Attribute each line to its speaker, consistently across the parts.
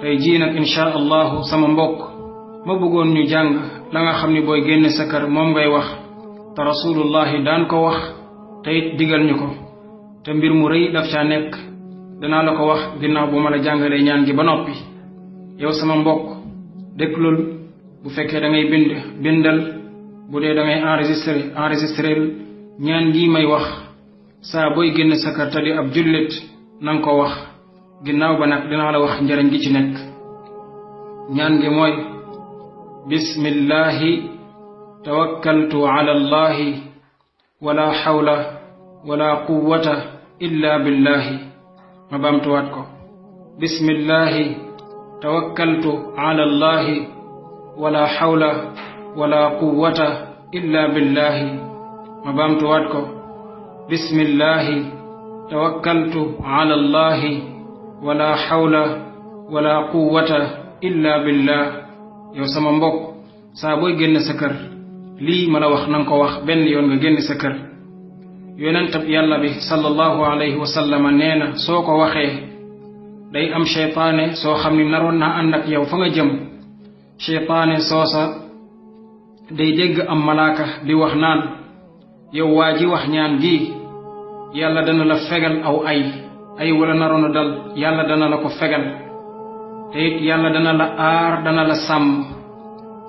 Speaker 1: tey jii nag insha allahu sama mbokk ma bëggoon ñu jàng la nga xam ni booy génn sa kër moom ngay wax te rasulullahi daan ko wax te it digal ñu ko te mbir mu rëy daf caa nekk danaa la ko wax ginnaaw bu ma la jàngalee ñaan gi ba noppi yow sama mbokk déglul bu fekkee da ngay bindal bu dee da ngay enregistré ñaan gi may wax saa booy génn sa kër te di ab jullit nanga ko wax ginnaaw ba nag dinaa la wax njëriñ gi ci nekk ñaan gi mooy bismillahi tawakkaltu ala allahi wala hawla wala quwwata illa billahi ma baamtuwaat ko bismillahi tawakkaltu ala allahi wala hawla wala quwwata illa billahi ma baamtuwaat ko bismillahi tawakkaltu ala allahi wala hawla wala quwwata illa billah yow sama mbokk saa booy génn sa kër lii ma la wax nanga ko wax benn yoon nga génn sa kër yonentab yàlla bi sallallahu alayhi wa sallam nee na soo ko waxee day am cheytaane soo xam ni naroon naa ànd ak yow fa nga jëm cheytaane soosa day dégg am malaaka di wax naan yow waa ji wax ñaan gi yàlla dana la fegal aw ay wala naroon a dal yàlla dana la ko fegal te it yàlla dana la aar dana la sàmm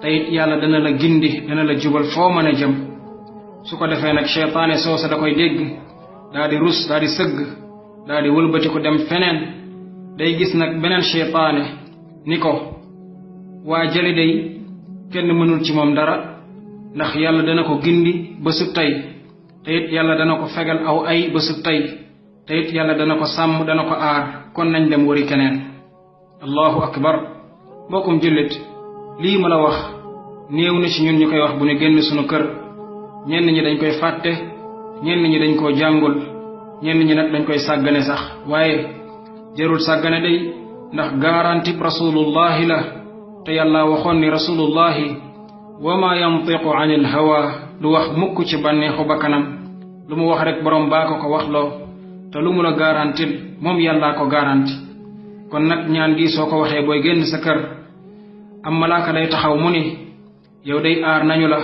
Speaker 1: te it yàlla dana la gindi dana la jubal foo mën a jëm su ko defee nag cheytaane soosa da koy dégg daa di rus daa di sëgg daa di wëlbati ko dem feneen day gis nag beneen cheytaane ni ko waa jële day kenn mënul ci moom dara ndax yàlla dana ko gindi ba sub tey te it yàlla dana ko fegal aw ay ba sub tey te it yàlla dana ko sàmm dana ko aar kon nañ dem wari keneen allahu akbar mbokkum jullit lii ma la wax néew na ci ñun ñu koy wax bu ñu génn sunu kër ñenn ñi dañ koy fàtte ñenn ñi dañ koo jàngul ñenn ñi nag dañ koy sàggane sax waaye jarul sàggane day ndax garantib rasulullahi la te yàlla waxoon ni rasulullahi wa ma yantiqu anil hawa du wax mukk ci bànneexu bakkanam lu mu wax rek borom baa ko waxloo te lu mu la garantil moom yàllaa ko garanti kon nag ñaan gi soo ko waxee booy génn sa kër am malaaka day taxaw mu ni yow day aar nañu la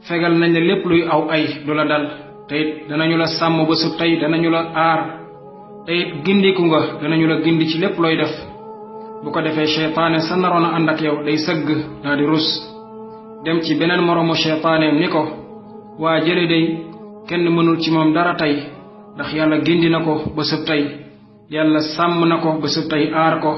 Speaker 1: fegal nañ la lépp luy aw ay du la dal te it danañu la sàmm ba su tey danañu la aar te it gindiku nga danañu la gindi ci lépp looy def bu ko defee cheytaane sa naroon a ànd ak yow day sëgg daa di rus dem ci beneen moroomu cheytaaneem ni ko waa jële day kenn mënul ci moom dara tey ndax yàlla gindi na ko ba sub tey yàlla sàmm na ko ba sub tey aar ko